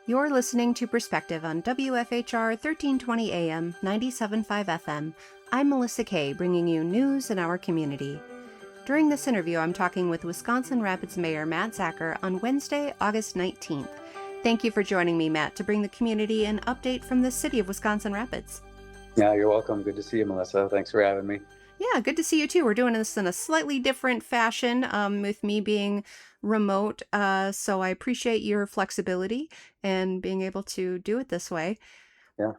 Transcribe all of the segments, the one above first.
You're listening to Perspective on WFHR 1320 AM, 97.5 FM. I'm Melissa Kaye, bringing you news in our community. During this interview, I'm talking with Wisconsin Rapids Mayor Matt Zacher on Wednesday, August 19th. Thank you for joining me, Matt, to bring the community an update from the city of Wisconsin Rapids. Yeah, you're welcome. Good to see you, Melissa. Thanks for having me. Yeah, good to see you too. We're doing this in a slightly different fashion, with me being remote. So I appreciate your flexibility and being able to do it this way. Yeah.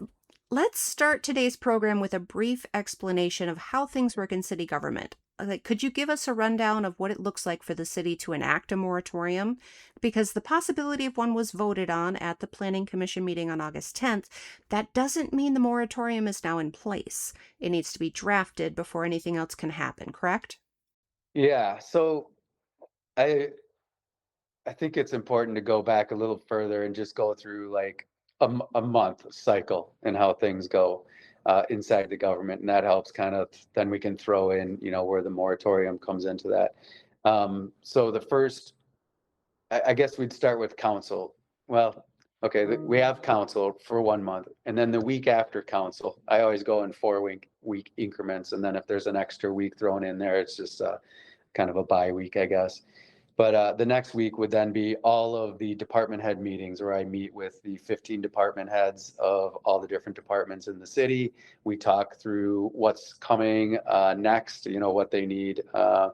Let's start today's program with a brief explanation of how things work in city government. Could you give us a rundown of what it looks like for the city to enact a moratorium? Because the possibility of one was voted on at the Planning Commission meeting on August 10th. That doesn't mean the moratorium is now in place. It needs to be drafted before anything else can happen, correct? Yeah. So I think it's important to go back a little further and just go through like a month cycle and how things go inside the government, and that helps kind of. Then we can throw in, where the moratorium comes into that. So the first, I guess we'd start with council. Well, okay, we have council for 1 month, and then the week after council, I always go in 4-week increments, and then if there's an extra week thrown in there, it's just kind of a bye week, I guess. But the next week would then be all of the department head meetings where I meet with the 15 department heads of all the different departments in the city. We talk through what's coming next, what they need to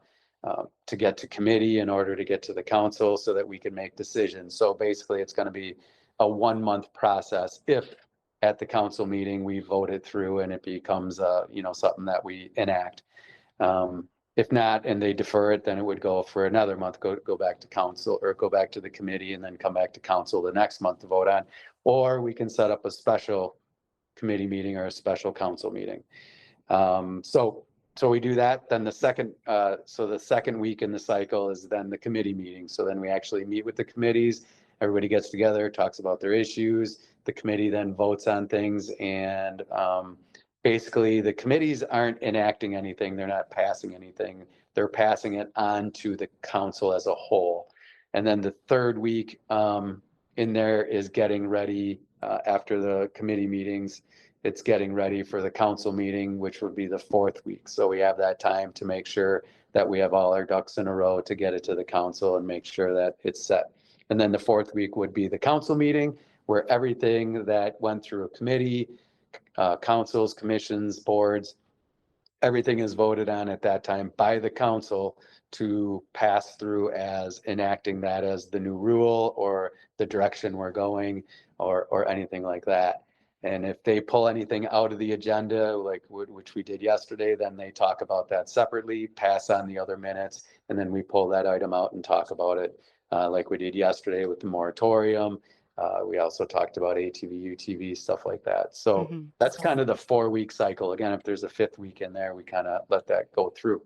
get to committee in order to get to the council so that we can make decisions. So basically, it's going to be a 1-month process if at the council meeting we vote it through and it becomes something that we enact. If not, and they defer it, then it would go for another month, go back to council or go back to the committee and then come back to council the next month to vote on. Or we can set up a special committee meeting or a special council meeting. So we do that. Then the second week in the cycle is then the committee meeting. So then we actually meet with the committees. Everybody gets together, talks about their issues. The committee then votes on things, and basically the committees aren't enacting anything. They're not passing anything. They're passing it on to the council as a whole. And then the third week in there is getting ready after the committee meetings. It's getting ready for the council meeting, which would be the fourth week. So we have that time to make sure that we have all our ducks in a row to get it to the council and make sure that it's set. And then the fourth week would be the council meeting, where everything that went through a committee, councils, commissions, boards, everything is voted on at that time by the council to pass through as enacting that as the new rule or the direction we're going or anything like that. And if they pull anything out of the agenda, like which we did yesterday, then they talk about that separately, pass on the other minutes, and then we pull that item out and talk about it like we did yesterday with the moratorium. We also talked about ATV, UTV, stuff like that. So that's kind of the 4-week cycle. Again, if there's a fifth week in there, we kind of let that go through.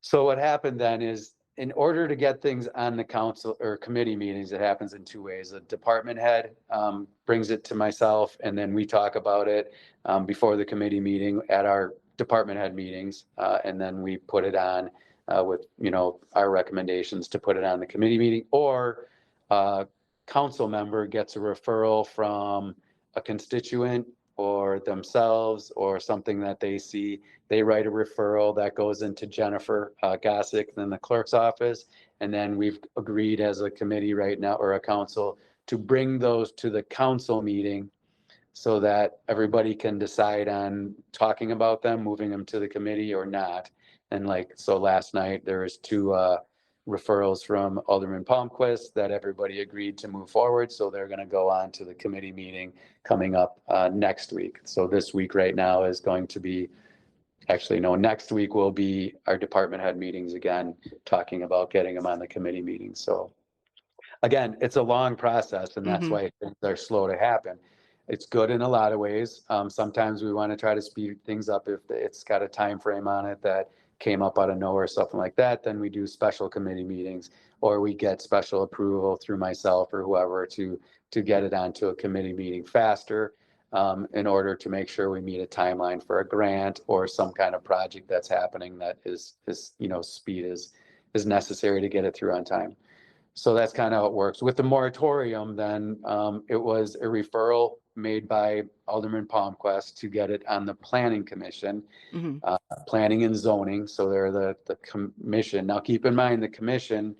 So what happened then is, in order to get things on the council or committee meetings, it happens in 2 ways. A department head brings it to myself, and then we talk about it before the committee meeting at our department head meetings, and then we put it on with our recommendations to put it on the committee meeting. Or council member gets a referral from a constituent or themselves or something that they see. They write a referral that goes into Jennifer Gossick, then the clerk's office. And then we've agreed as a committee right now, or a council, to bring those to the council meeting so that everybody can decide on talking about them, moving them to the committee or not. And so last night there was 2 referrals from Alderman Palmquist that everybody agreed to move forward. So they're going to go on to the committee meeting coming up next week. So this week right now is going to be, actually, no, next week will be our department head meetings again, talking about getting them on the committee meeting. So again, it's a long process, and that's why things are slow to happen. It's good in a lot of ways. Sometimes we want to try to speed things up if it's got a time frame on it that came up out of nowhere or something like that. Then we do special committee meetings, or we get special approval through myself or whoever to get it onto a committee meeting faster, in order to make sure we meet a timeline for a grant or some kind of project that's happening that is speed is necessary to get it through on time. So that's kind of how it works. With the moratorium, then it was a referral made by Alderman Palmquist to get it on the planning commission, Hmm. planning and zoning. So they're the commission. Now, keep in mind, the commission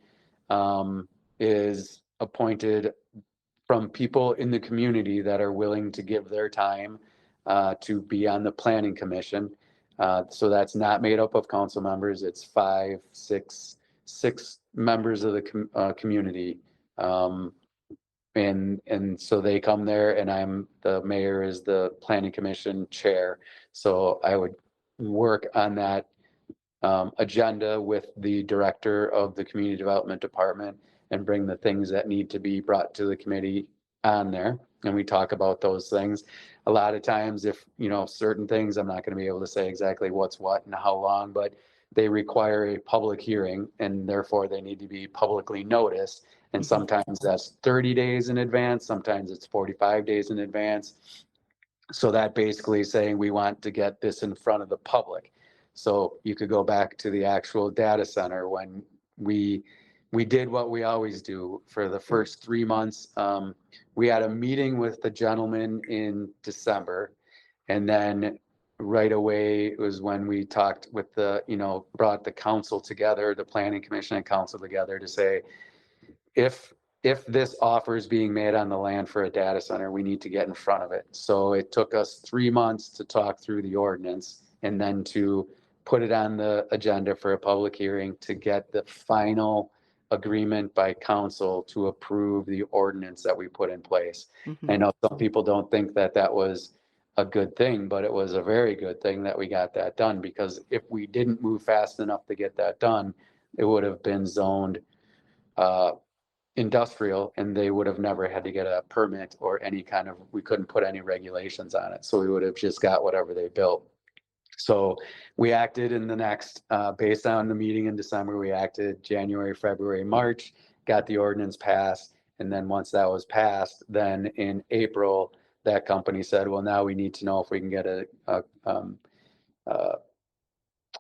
is appointed from people in the community that are willing to give their time to be on the planning commission. So that's not made up of council members. It's six members of the community. And so they come there, and the mayor is the planning commission chair. So I would work on that agenda with the director of the community development department and bring the things that need to be brought to the committee on there. And we talk about those things. A lot of times, if, certain things, I'm not going to be able to say exactly what's what and how long, but they require a public hearing, and therefore they need to be publicly noticed. And Hmm. sometimes that's 30 days in advance. Sometimes it's 45 days in advance. So that basically is saying we want to get this in front of the public. So you could go back to the actual data center when we did what we always do for the first 3 months. We had a meeting with the gentleman in December, and then right away it was when we talked with brought the council together, the planning commission and council together to say, if this offer is being made on the land for a data center, we need to get in front of it. So it took us 3 months to talk through the ordinance and then to put it on the agenda for a public hearing to get the final agreement by council to approve the ordinance that we put in place. Hmm. I know some people don't think that that was a good thing, but it was a very good thing that we got that done, because if we didn't move fast enough to get that done, it would have been zoned industrial, and they would have never had to get a permit or any kind of, we couldn't put any regulations on it. So we would have just got whatever they built. So we acted in the next, based on the meeting in December, we acted January, February, March, got the ordinance passed. And then once that was passed, then in April, that company said, well, now we need to know if we can get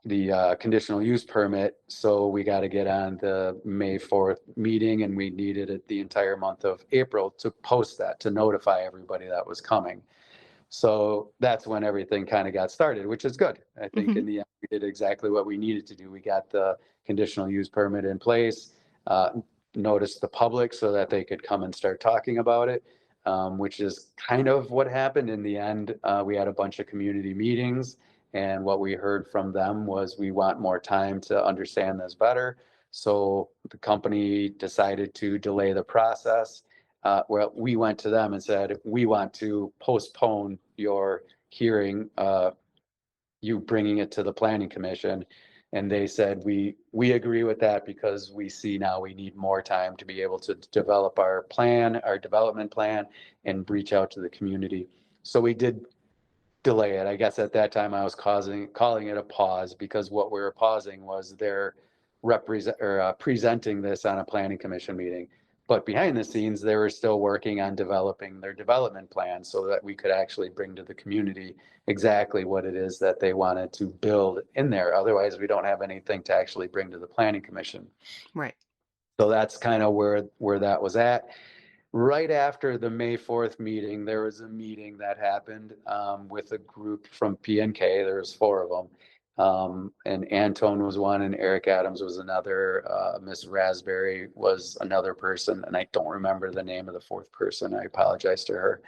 the conditional use permit. So we got to get on the May 4th meeting, and we needed it the entire month of April to post that, to notify everybody that was coming. So that's when everything kind of got started, which is good. I think Hmm. in the end, we did exactly what we needed to do. We got the conditional use permit in place, noticed the public so that they could come and start talking about it, which is kind of what happened in the end. We had a bunch of community meetings, and what we heard from them was, we want more time to understand this better. So the company decided to delay the process. Well, we went to them and said, we want to postpone your hearing, you bringing it to the planning commission. And they said, we agree with that, because we see now we need more time to be able to develop our plan, our development plan, and reach out to the community. So we did delay it. I guess at that time I was calling it a pause, because what we were pausing was their presenting this on a planning commission meeting. But behind the scenes, they were still working on developing their development plan so that we could actually bring to the community exactly what it is that they wanted to build in there. Otherwise, we don't have anything to actually bring to the planning commission. Right. So that's kind of where that was at. Right after the May 4th meeting, there was a meeting that happened with a group from PNK. There was 4 of them. And Antone was one, and Eric Adams was another. Miss Raspberry was another person, and I don't remember the name of the 4th person. I apologize to her.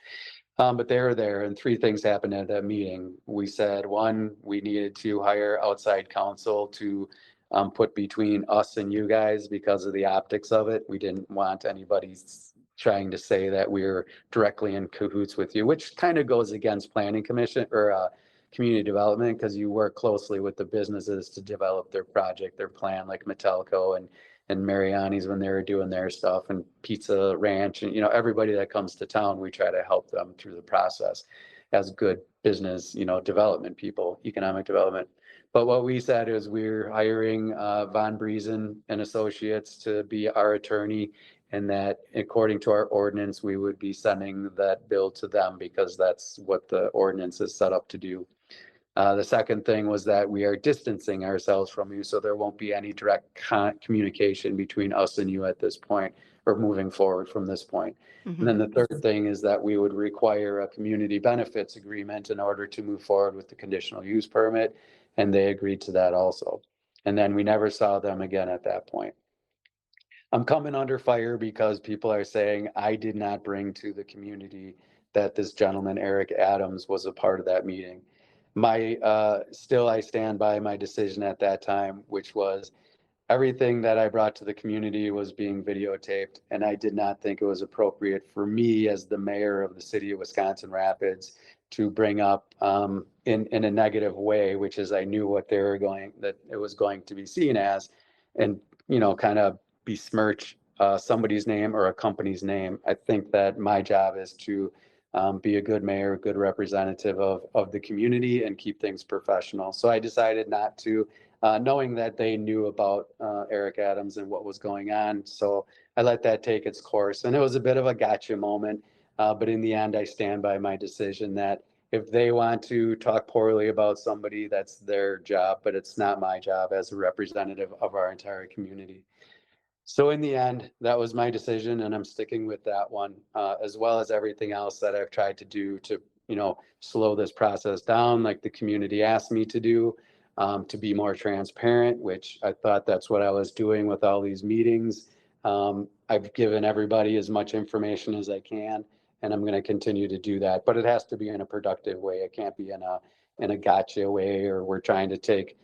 But they were there, and 3 things happened at that meeting. We said, one, we needed to hire outside counsel to put between us and you guys because of the optics of it. We didn't want anybody trying to say that we're directly in cahoots with you, which kind of goes against planning commission or community development, because you work closely with the businesses to develop their project, their plan, like Metalco and Mariani's when they were doing their stuff, and Pizza Ranch, and everybody that comes to town, we try to help them through the process as good business, development people, economic development. But what we said is, we're hiring Von Briesen and Associates to be our attorney, and that according to our ordinance, we would be sending that bill to them, because that's what the ordinance is set up to do. The second thing was that we are distancing ourselves from you, so there won't be any direct communication between us and you at this point, or moving forward from this point. And Hmm. then the third thing is that we would require a community benefits agreement in order to move forward with the conditional use permit, and they agreed to that also. And then we never saw them again at that point. I'm coming under fire because people are saying I did not bring to the community that this gentleman, Eric Adams, was a part of that meeting. Still, I stand by my decision at that time, which was everything that I brought to the community was being videotaped, and I did not think it was appropriate for me as the mayor of the city of Wisconsin Rapids to bring up in a negative way, which is I knew what they were going, that it was going to be seen as, and kind of besmirch somebody's name or a company's name. I think that my job is to be a good mayor, a good representative of the community, and keep things professional. So I decided not to, knowing that they knew about Eric Adams and what was going on. So I let that take its course. And it was a bit of a gotcha moment. But in the end, I stand by my decision that if they want to talk poorly about somebody, that's their job, but it's not my job as a representative of our entire community. So in the end, that was my decision, and I'm sticking with that one, as well as everything else that I've tried to do to, slow this process down, like the community asked me to do, to be more transparent, which I thought that's what I was doing with all these meetings. I've given everybody as much information as I can, and I'm going to continue to do that. But it has to be in a productive way. It can't be in a gotcha way, or we're trying to take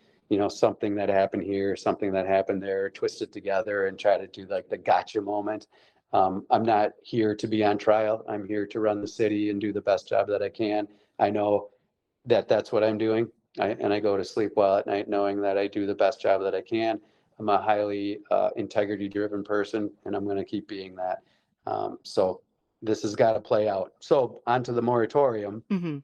something that happened here, something that happened there, twist it together and try to do like the gotcha moment. I'm not here to be on trial. I'm here to run the city and do the best job that I can. I know that that's what I'm doing. And I go to sleep well at night knowing that I do the best job that I can. I'm a highly integrity driven person, and I'm going to keep being that. So this has got to play out. So onto the moratorium. Hmm.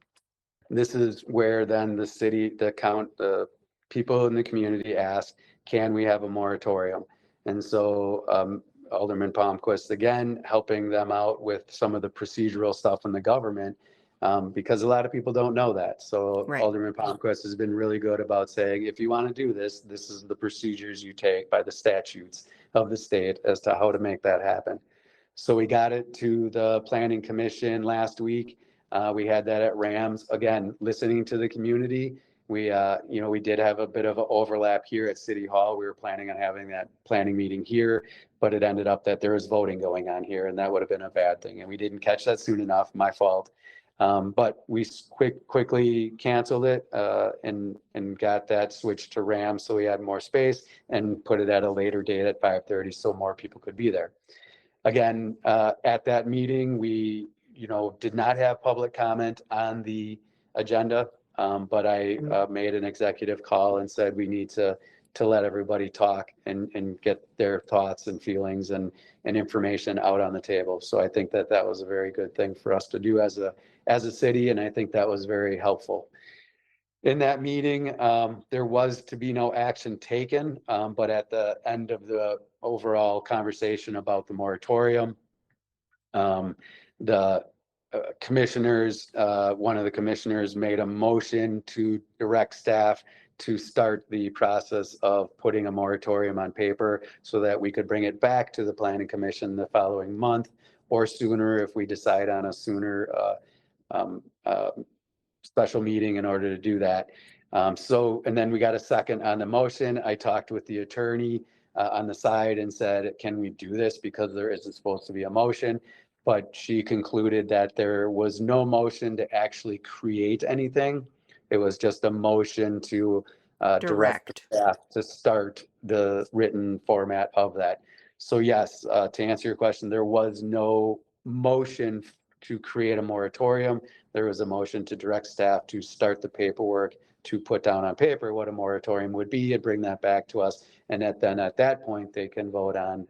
This is where then the people in the community ask, can we have a moratorium? And so Alderman Palmquist, again, helping them out with some of the procedural stuff in the government, because a lot of people don't know that. So Right. Alderman Palmquist has been really good about saying, if you want to do this, this is the procedures you take by the statutes of the state as to how to make that happen. So we got it to the Planning Commission last week. We had that at Rams. Again, listening to the community. We did have a bit of an overlap here at City Hall. We were planning on having that planning meeting here, but it ended up that there was voting going on here, and that would have been a bad thing. And we didn't catch that soon enough. My fault. But we quickly canceled it and got that switched to Rams, so we had more space, and put it at a later date at 5:30, so more people could be there. Again, at that meeting, we, did not have public comment on the agenda, but I made an executive call and said we need to let everybody talk and get their thoughts and feelings and information out on the table. So I think that that was a very good thing for us to do as a city, and I think that was very helpful. In that meeting, there was to be no action taken, but at the end of the overall conversation about the moratorium, the commissioners, one of the commissioners made a motion to direct staff to start the process of putting a moratorium on paper so that we could bring it back to the Planning Commission the following month or sooner if we decide on a sooner um, uh, special meeting in order to do that. And then we got a second on the motion. I talked with the attorney on the side and said, can we do this? Because there isn't supposed to be a motion. But she concluded that there was no motion to actually create anything. It was just a motion to direct the Direct. staff to start the written format of that. So yes, to answer your question, there was no motion to create a moratorium. There was a motion to direct staff to start the paperwork to put down on paper what a moratorium would be and bring that back to us. And then at that point, they can vote on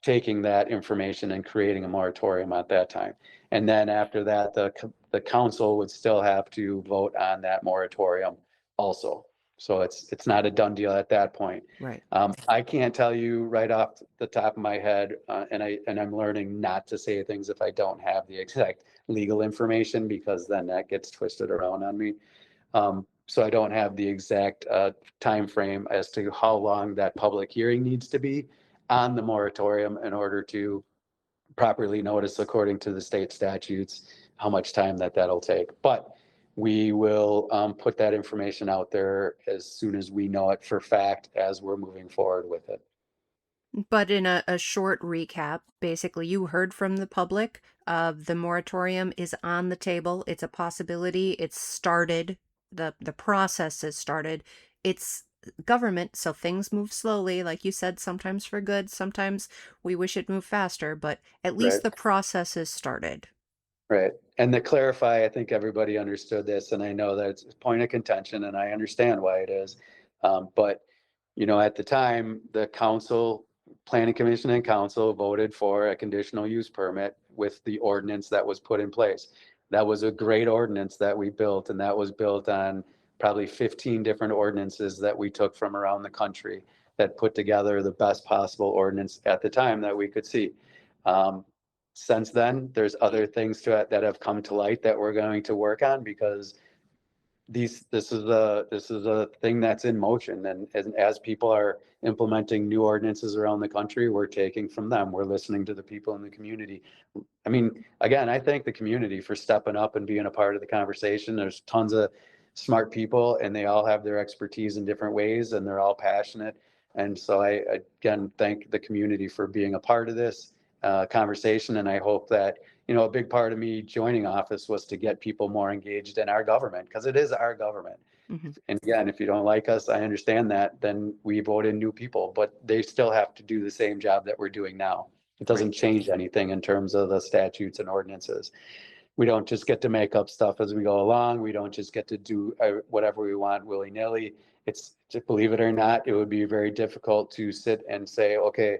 taking that information and creating a moratorium at that time. And then after that, the council would still have to vote on that moratorium also. So it's not a done deal at that point. Right. I can't tell you right off the top of my head, and I'm learning not to say things if I don't have the exact legal information, because then that gets twisted around on me. So I don't have the exact time frame as to how long that public hearing needs to be on the moratorium in order to properly notice according to the state statutes how much time that'll take. But we will put that information out there as soon as we know it for fact as we're moving forward with it. But in a short recap, basically, you heard from the public. The moratorium is on the table. It's a possibility. It's started. The process has started. It's government, so things move slowly, like you said, sometimes for good, sometimes we wish it moved faster, but at least Right. the process has started. Right. And to clarify, I think everybody understood this, and I know that it's a point of contention, and I understand why it is. But, at the time, the council, planning commission and council voted for a conditional use permit with the ordinance that was put in place. That was a great ordinance that we built, and that was built on probably 15 different ordinances that we took from around the country that put together the best possible ordinance at the time that we could see. Um, since then, there's other things to it that have come to light that we're going to work on because this is a thing that's in motion, and as people are implementing new ordinances around the country, we're taking from them. We're listening to the people in the community. I mean, again, I thank the community for stepping up and being a part of the conversation. There's tons of smart people, and they all have their expertise in different ways, and they're all passionate. And so I again thank the community for being a part of this conversation. And I hope that, a big part of me joining office was to get people more engaged in our government because it is our government. Mhm. And again, if you don't like us, I understand that, then we vote in new people, but they still have to do the same job that we're doing now. It Right. doesn't change anything in terms of the statutes and ordinances. We don't just get to make up stuff as we go along. We don't just get to do whatever we want willy-nilly. It's, just believe it or not, it would be very difficult to sit and say, okay,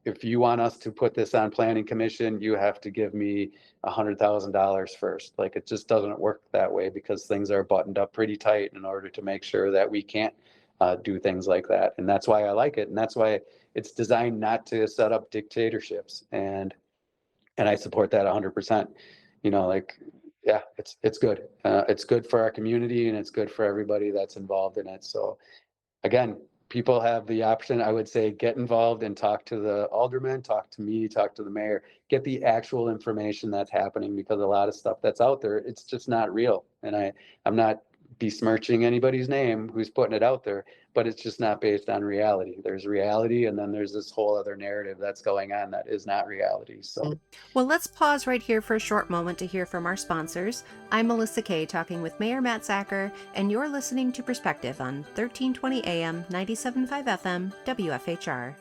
if you want us to put this on planning commission, you have to give me $100,000 first. Like, it just doesn't work that way because things are buttoned up pretty tight in order to make sure that we can't do things like that. And that's why I like it. And that's why it's designed not to set up dictatorships. And I support that 100%. Like, yeah, it's good. It's good for our community, and it's good for everybody that's involved in it. So again, people have the option. I would say get involved and talk to the alderman, talk to me, talk to the mayor, get the actual information that's happening, because a lot of stuff that's out there, it's just not real. And I'm not besmirching anybody's name who's putting it out there, but it's just not based on reality. There's reality, and then there's this whole other narrative that's going on that is not reality. So Well, let's pause right here for a short moment to hear from our sponsors. I'm Melissa Kaye, talking with Mayor Matt Zacher, and you're listening to Perspective on 1320 AM, 97.5 FM, WFHR.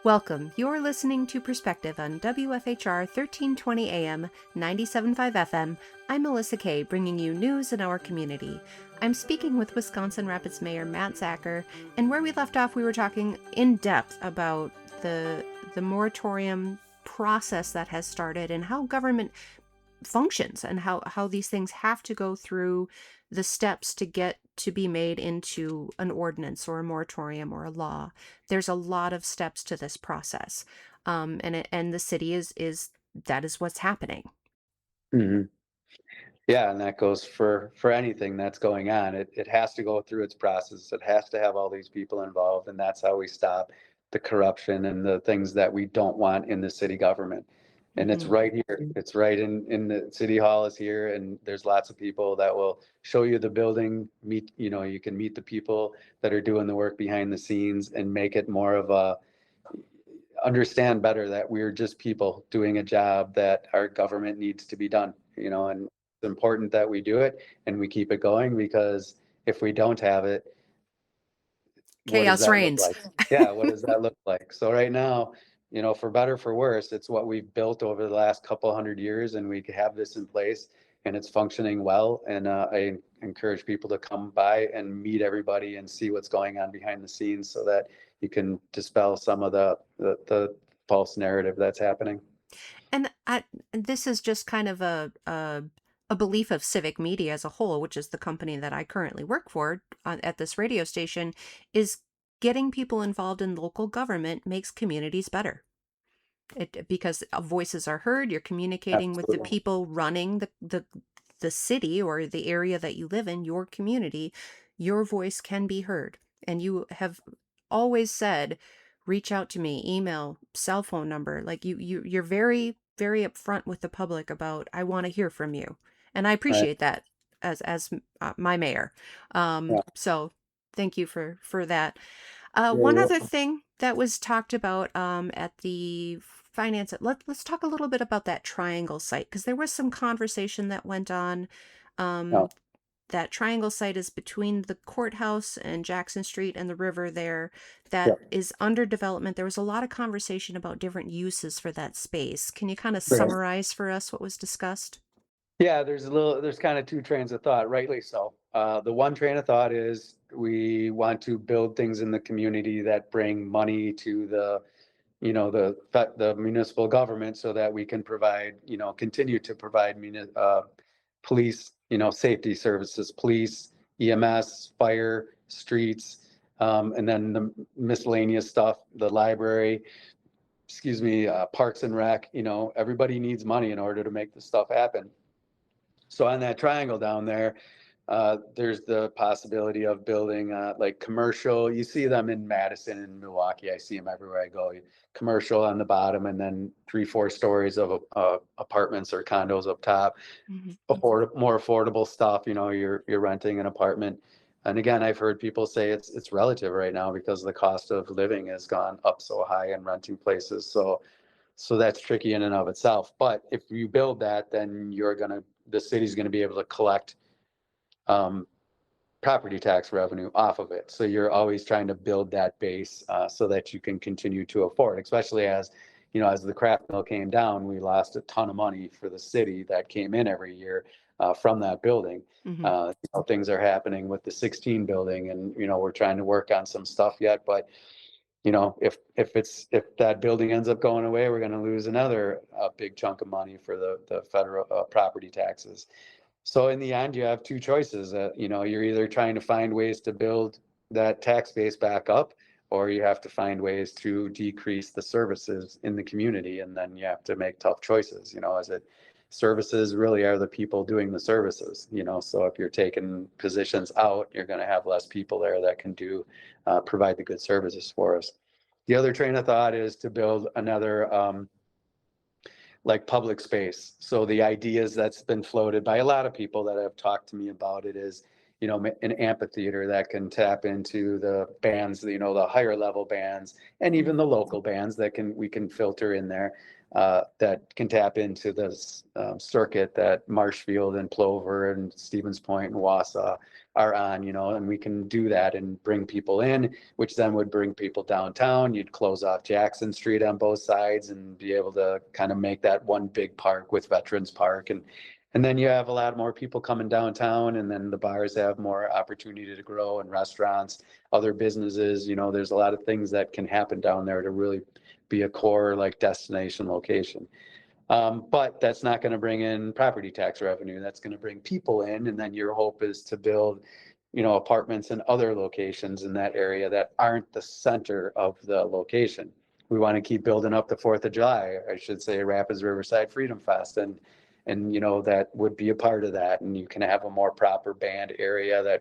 Welcome. You're listening to Perspective on WFHR 1320 AM, 97.5 FM. I'm Melissa Kaye, bringing you news in our community. I'm speaking with Wisconsin Rapids Mayor Matt Zacher, and where we left off, we were talking in depth about the moratorium process that has started and how government functions and how these things have to go through the steps to get to be made into an ordinance or a moratorium or a law. There's a lot of steps to this process, and the city is that is what's happening. mhm. Yeah, and that goes for anything that's going on. It has to go through its process. It has to have all these people involved, and that's how we stop the corruption and the things that we don't want in the city government. And it's Hmm. right here. It's right in the city hall is here, and there's lots of people that will show you the building. You can meet the people that are doing the work behind the scenes and make it more of a understand better that we're just people doing a job that our government needs to be done, and it's important that we do it and we keep it going, because if we don't have it, what does Chaos that look reigns. like? Yeah, what does that look like? So right now, for better, for worse, it's what we've built over the last couple hundred years, and we have this in place and it's functioning well. And I encourage people to come by and meet everybody and see what's going on behind the scenes so that you can dispel some of the false narrative that's happening. And this is just kind of a belief of Civic Media as a whole, which is the company that I currently work for at this radio station, is getting people involved in local government makes communities better. Because voices are heard, you're communicating with the Absolutely. people running the city or the area that you live in, your community. Your voice can be heard. And you have always said, reach out to me, email, cell phone number. Like you're very, very upfront with the public about, I want to hear from you. And I Right. appreciate that as my mayor. Yeah. So thank you for that. Very One other welcome. thing that was talked about at the finance, let's talk a little bit about that triangle site, because there was some conversation that went on. No. Um, that triangle site is between the courthouse and Jackson Street and the river there, that Yeah. is under development. There was a lot of conversation about different uses for that space. Can you kind of Right. summarize for us what was discussed? Yeah, there's kind of two trains of thought, rightly so. The one train of thought is we want to build things in the community that bring money to the municipal government so that we can continue to provide police, safety services, police, EMS, fire, streets, and then the miscellaneous stuff, the library, Parks and Rec, everybody needs money in order to make this stuff happen. So on that triangle down there, there's the possibility of building like commercial. You see them in Madison and Milwaukee. I see them everywhere I go. Commercial on the bottom, and then 3, 4 stories of apartments or condos up top. Hmm. More affordable stuff. You're renting an apartment. And again, I've heard people say it's relative right now because the cost of living has gone up so high in renting places. So that's tricky in and of itself. But if you build that, then the city's gonna be able to collect um, property tax revenue off of it. So you're always trying to build that base so that you can continue to afford, especially as the craft mill came down, we lost a ton of money for the city that came in every year from that building. Hmm. Things are happening with the 16 building, and we're trying to work on some stuff yet, but if that building ends up going away, we're going to lose another big chunk of money for the federal property taxes. So in the end, you have two choices. You're either trying to find ways to build that tax base back up, or you have to find ways to decrease the services in the community, and then you have to make tough choices. As it services really are the people doing the services. So if you're taking positions out, you're going to have less people there that can provide the good services for us. The other train of thought is to build another like public space. So the ideas that's been floated by a lot of people that have talked to me about it is, an amphitheater that can tap into the bands, the higher level bands, and even the local bands we can filter in there, that can tap into this circuit that Marshfield and Plover and Stevens Point and Wausau are on, and we can do that and bring people in, which then would bring people downtown. You'd close off Jackson Street on both sides and be able to kind of make that one big park with Veterans Park. And then you have a lot more people coming downtown, and then the bars have more opportunity to grow, and restaurants, other businesses. There's a lot of things that can happen down there to really be a core like destination location. But that's not going to bring in property tax revenue. That's going to bring people in. And then your hope is to build, apartments in other locations in that area that aren't the center of the location. We want to keep building up the 4th of July, I should say, Rapids Riverside Freedom Fest. And that would be a part of that. And you can have a more proper band area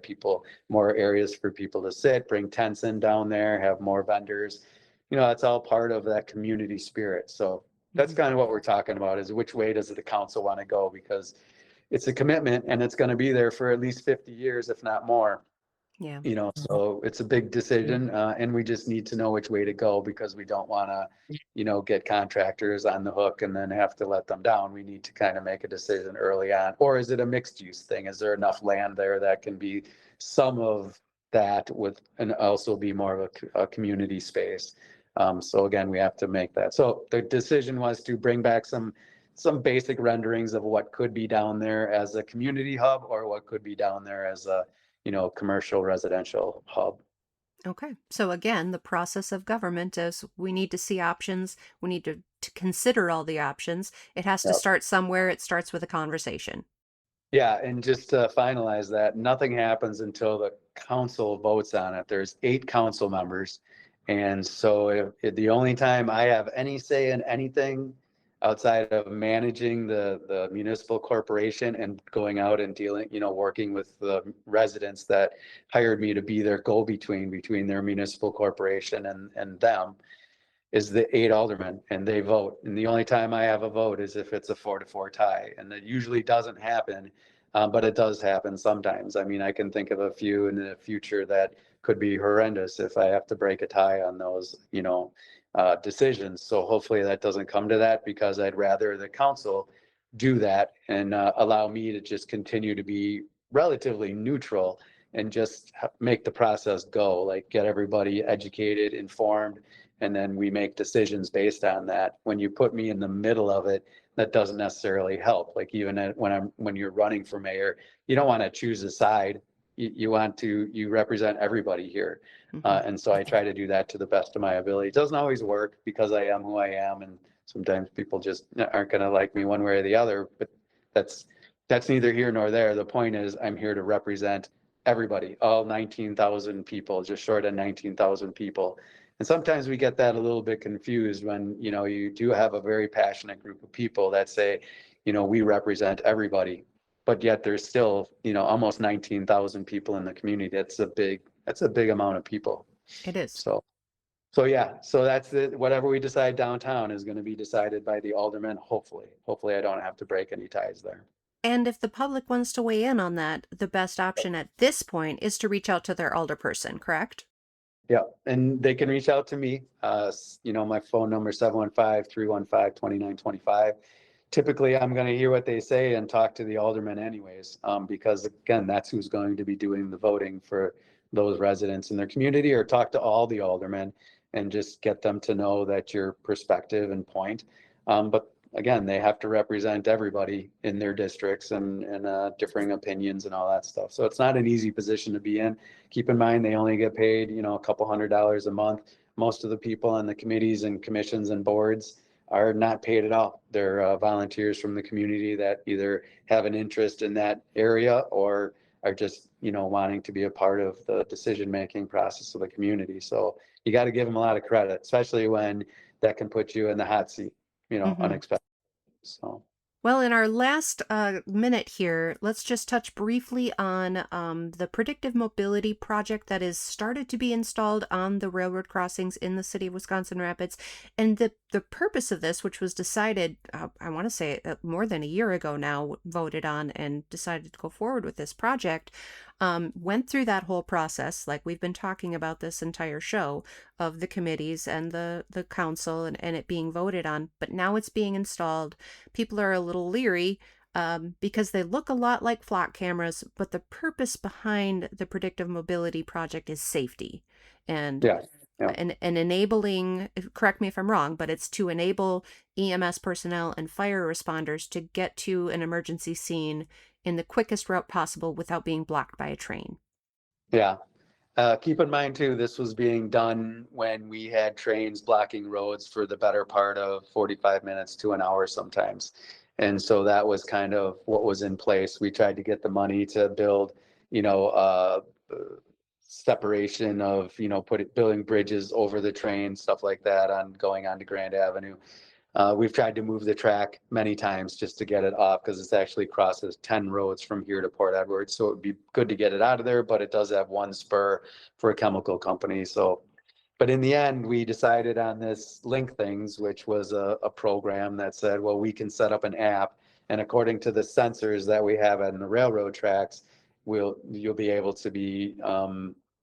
more areas for people to sit, bring tents in down there, have more vendors. That's all part of that community spirit. So that's Hmm. kind of what we're talking about, is which way does the council want to go? Because it's a commitment, and it's going to be there for at least 50 years, if not more. Yeah. So it's a big decision, and we just need to know which way to go, because we don't want to, get contractors on the hook and then have to let them down. We need to kind of make a decision early on. Or is it a mixed use thing? Is there enough land there that can be some of that and also be more of a community space? So again, we have to make that. So the decision was to bring back some basic renderings of what could be down there as a community hub, or what could be down there as a commercial residential hub. Okay. So again, the process of government is we need to see options. We need to consider all the options. It has to Yep. start somewhere. It starts with a conversation. Yeah, and just to finalize that, nothing happens until the council votes on it. There's 8 council members, And so the only time I have any say in anything outside of managing the municipal corporation and going out and dealing, working with the residents that hired me to be their go-between between their municipal corporation and them, is the 8 aldermen, and they vote. And the only time I have a vote is if it's a 4-4 tie, and that usually doesn't happen, but it does happen sometimes. I mean, I can think of a few in the future that could be horrendous if I have to break a tie on those, decisions. So hopefully that doesn't come to that, because I'd rather the council do that and allow me to just continue to be relatively neutral and just make the process go, like get everybody educated, informed, and then we make decisions based on that. When you put me in the middle of it, that doesn't necessarily help. Like even when you're running for mayor, you don't want to choose a side. You represent everybody here. And so I try to do that to the best of my ability. It doesn't always work because I am who I am, and sometimes people just aren't going to like me one way or the other, but that's neither here nor there. The point is I'm here to represent everybody, all 19,000 people, just short of 19,000 people. And sometimes we get that a little bit confused when, you do have a very passionate group of people that say, we represent everybody, but yet there's still, almost 19,000 people in the community. That's a big amount of people. It is. So yeah, so that's it. Whatever we decide downtown is going to be decided by the aldermen. Hopefully I don't have to break any ties there. And if the public wants to weigh in on that, the best option at this point is to reach out to their alderperson, correct? Yeah, and they can reach out to me. My phone number is 715-315-2925. Typically, I'm going to hear what they say and talk to the alderman anyways, because again, that's who's going to be doing the voting for those residents in their community, or talk to all the aldermen and just get them to know that your perspective and point. But again, they have to represent everybody in their districts and differing opinions and all that stuff. So it's not an easy position to be in. Keep in mind, they only get paid, a couple $100s a month. Most of the people on the committees and commissions and boards are not paid at all. They're volunteers from the community that either have an interest in that area or are just, wanting to be a part of the decision-making process of the community. So you got to give them a lot of credit, especially when that can put you in the hot seat, Mm-hmm. unexpected. So. Well, in our last minute here, let's just touch briefly on the Predictive Mobility Project that is started to be installed on the railroad crossings in the city of Wisconsin Rapids. And the purpose of this, which was decided, I want to say more than a year ago now, voted on and decided to go forward with this project, went through that whole process, like we've been talking about this entire show, of the committees and the council and it being voted on. But now it's being installed. People are a little leery because they look a lot like flock cameras, but the purpose behind the Predictive Mobility Project is safety and Yeah. Yeah. and enabling, correct me if I'm wrong, but it's to enable EMS personnel and fire responders to get to an emergency scene in the quickest route possible without being blocked by a train. Yeah. Keep in mind too, this was being done when we had trains blocking roads for the better part of 45 minutes to an hour sometimes. And so that was kind of what was in place. We tried to get the money to build, separation of, building bridges over the train, stuff like that on going on to Grand Avenue. We've tried to move the track many times just to get it off because it's actually crosses 10 roads from here to Port Edwards. So it would be good to get it out of there, but it does have one spur for a chemical company. So, but in the end, we decided on this Link Things, which was a program that said, well, we can set up an app. And according to the sensors that we have on the railroad tracks, you'll be able to be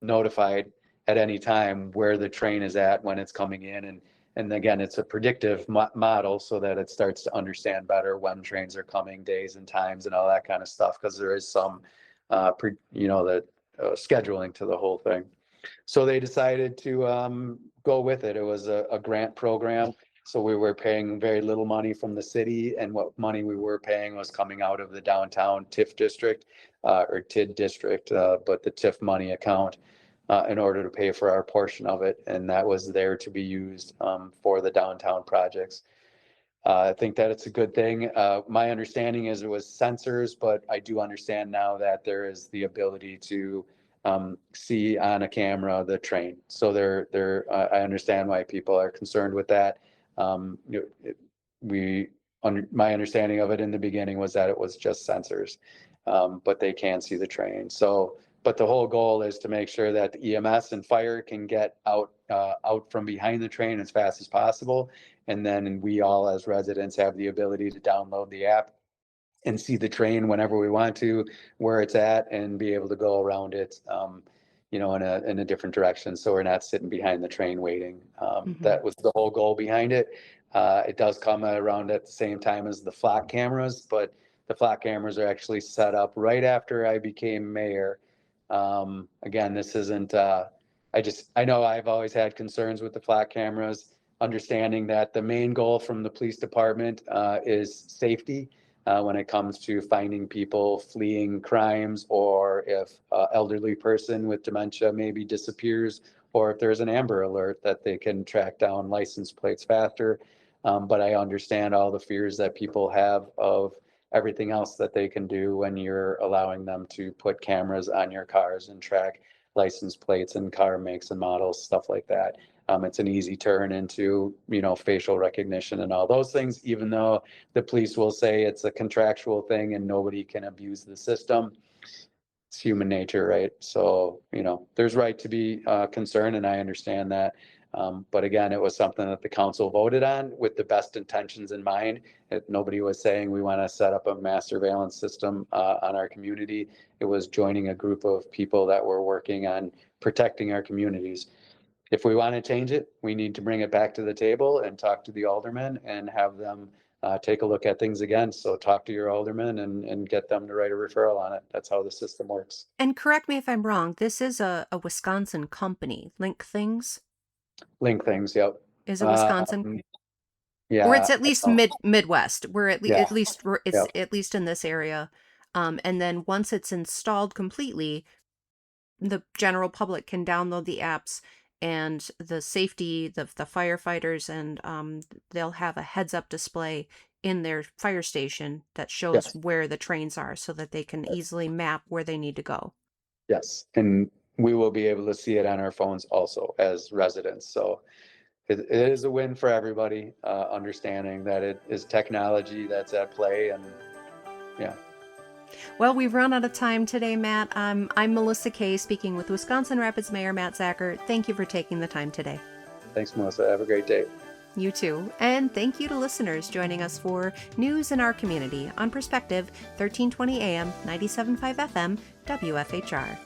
notified at any time where the train is at when it's coming in. And again, it's a predictive model so that it starts to understand better when trains are coming, days and times and all that kind of stuff, because there is some, scheduling to the whole thing. So they decided to go with it. It was a grant program. So we were paying very little money from the city, and what money we were paying was coming out of the downtown TIF district or TID district, but the TIF money account. In order to pay for our portion of it. And that was there to be used for the downtown projects. I think that it's a good thing. My understanding is it was sensors, but I do understand now that there is the ability to see on a camera the train. So I understand why people are concerned with that. My understanding of it in the beginning was that it was just sensors, but they can see the train. So, but the whole goal is to make sure that the EMS and fire can get out from behind the train as fast as possible. And then we all as residents have the ability to download the app and see the train whenever we want to, where it's at, and be able to go around it, in a different direction. So we're not sitting behind the train waiting. That was the whole goal behind it. It does come around at the same time as the flock cameras, but the flock cameras are actually set up right after I became mayor. Again, this isn't, I know I've always had concerns with the flock cameras, understanding that the main goal from the police department is safety. When it comes to finding people fleeing crimes, or if an elderly person with dementia maybe disappears, or if there's an Amber Alert that they can track down license plates faster. But I understand all the fears that people have of everything else that they can do when you're allowing them to put cameras on your cars and track license plates and car makes and models, stuff like that. It's an easy turn into, facial recognition and all those things, even though the police will say it's a contractual thing and nobody can abuse the system. It's human nature, right? So, there's right to be concerned, and I understand that. But again, it was something that the council voted on with the best intentions in mind. Nobody was saying we want to set up a mass surveillance system on our community. It was joining a group of people that were working on protecting our communities. If we want to change it, we need to bring it back to the table and talk to the aldermen and have them take a look at things again. So talk to your aldermen and get them to write a referral on it. That's how the system works. And correct me if I'm wrong, this is a Wisconsin company. Link Things Link things, yep. is a Wisconsin, Yeah. or it's at least Midwest. We're at Yeah. least it's Yep. at least in this area. And then once it's installed completely, the general public can download the apps, and the safety, the firefighters, and they'll have a heads up display in their fire station that shows Yes. where the trains are, so that they can easily map where they need to go. Yes. And we will be able to see it on our phones also as residents. So it is a win for everybody, understanding that it is technology that's at play. And yeah. Well, we've run out of time today, Matt. I'm Melissa Kaye, speaking with Wisconsin Rapids Mayor Matt Zacher. Thank you for taking the time today. Thanks, Melissa. Have a great day. You too. And thank you to listeners joining us for News in Our Community on Perspective, 1320 AM, 97.5 FM, WFHR.